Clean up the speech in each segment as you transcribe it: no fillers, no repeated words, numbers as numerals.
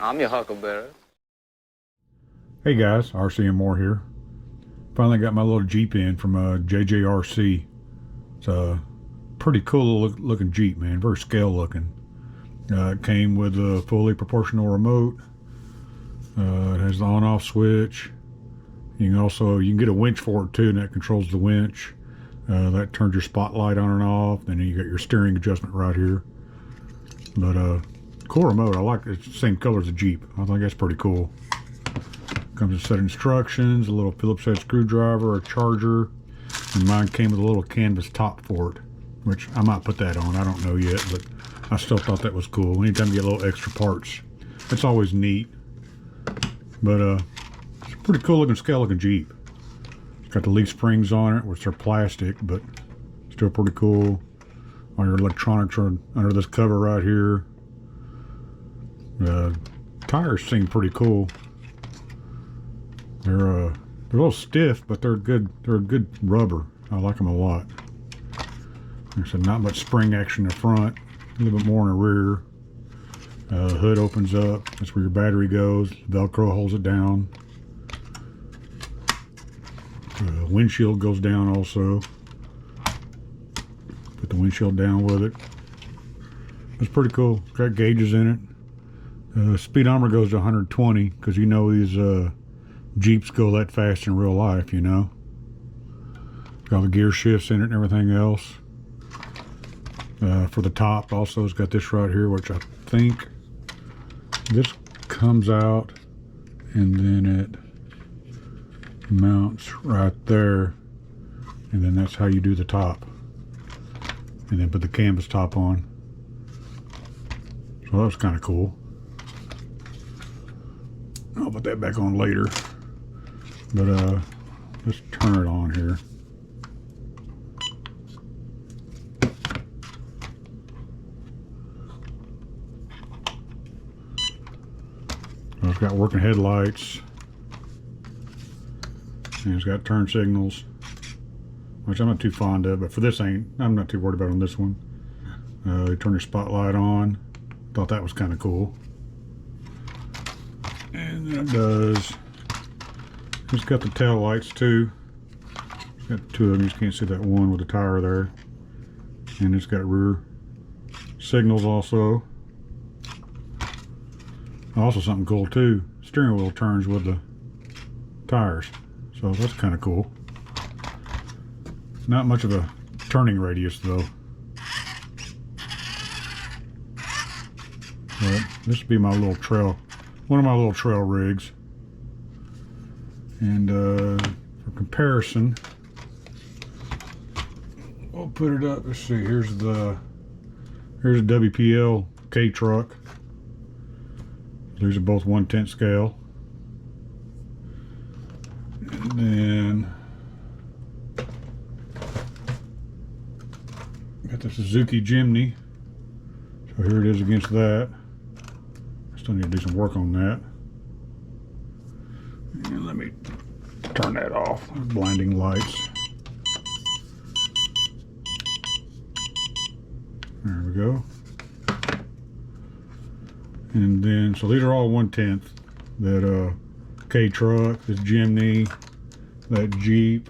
I'm your Huckleberry. Hey guys, RC and More here. Finally got my little Jeep in from JJRC. It's a pretty cool looking Jeep, man. Very scale looking. It came with a fully proportional remote. It has the on-off switch. You can get a winch for it too, and that controls the winch. That turns your spotlight on and off. Then you got your steering adjustment right here. But cool remote. I like it. It's the same color as the Jeep. I think that's pretty cool. Comes with a set of instructions, a little Phillips head screwdriver, a charger, and mine came with a little canvas top for it, which I might put that on. I don't know yet, but I still thought that was cool. Anytime you get little extra parts, it's always neat. But it's a pretty cool looking, scale looking Jeep. It's got the leaf springs on it, which are plastic, but still pretty cool. All your electronics are under this cover right here. Tires seem pretty cool. They're a little stiff, but they're good. They're a good rubber. I like them a lot. Like I said, not much spring action in the front, a little bit more in the rear. Hood opens up. That's where your battery goes. Velcro holds it down. Windshield goes down also. Put the windshield down with it. It's pretty cool. It's got gauges in it. Speedometer goes to 120 because you know these Jeeps go that fast in real life, you know. Got the gear shifts in it and everything else. For the top also, it's got this right here, which I think this comes out and then it mounts right there, and then that's how you do the top, and then put the canvas top on. So that's kind of cool. I'll put that back on later, but let's turn it on here. So it's got working headlights, and it's got turn signals, which I'm not too fond of, but for this I'm not too worried about on this one. They turn your spotlight on. Thought that was kind of cool. And then it does. It's got the tail lights too. It's got two of them. You just can't see that one with the tire there. And it's got rear signals also. Also something cool too. Steering wheel turns with the tires. So that's kind of cool. Not much of a turning radius though. But this would be my little trail. One of my little trail rigs. And for comparison, we'll put it up. Let's see. Here's a WPL K truck. These are both 1/10 scale. And then got the Suzuki Jimny. So here it is against that. Still need to do some work on that. And let me turn that off. Blinding lights. There we go. And then, so these are all 1/10. That K truck, this Jimny, that Jeep,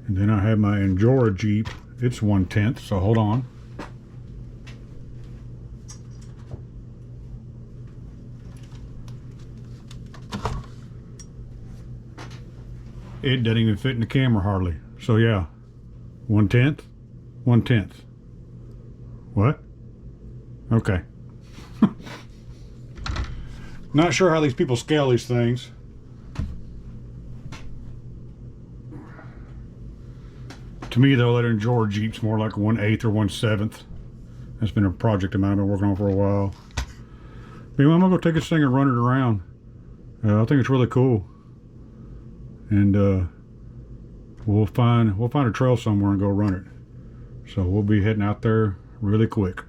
and then I have my Endura Jeep. It's 1/10. So hold on. It doesn't even fit in the camera hardly. So yeah, 1/10, 1/10. What? Okay. Not sure how these people scale these things. To me though, that Endura Jeep's more like 1/8 or 1/7. That's been a project of mine I've been working on for a while. But anyway, I'm gonna go take this thing and run it around. I think it's really cool. And we'll find a trail somewhere and go run it. So we'll be heading out there really quick.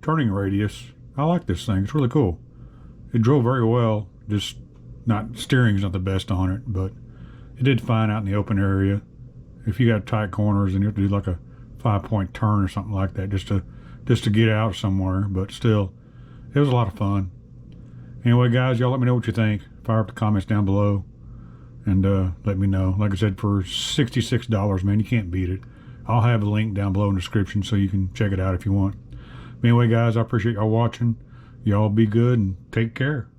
turning radius. I like this thing. It's really cool. It drove very well. Just not steering's not the best on it, but it did fine out in the open area. If you got tight corners, then you have to do like a 5-point turn or something like that just to get out somewhere. But still, it was a lot of fun. Anyway, guys, y'all let me know what you think. Fire up the comments down below and let me know. Like I said, for $66, man, you can't beat it. I'll have a link down below in the description so you can check it out if you want. Anyway, guys, I appreciate y'all watching. Y'all be good and take care.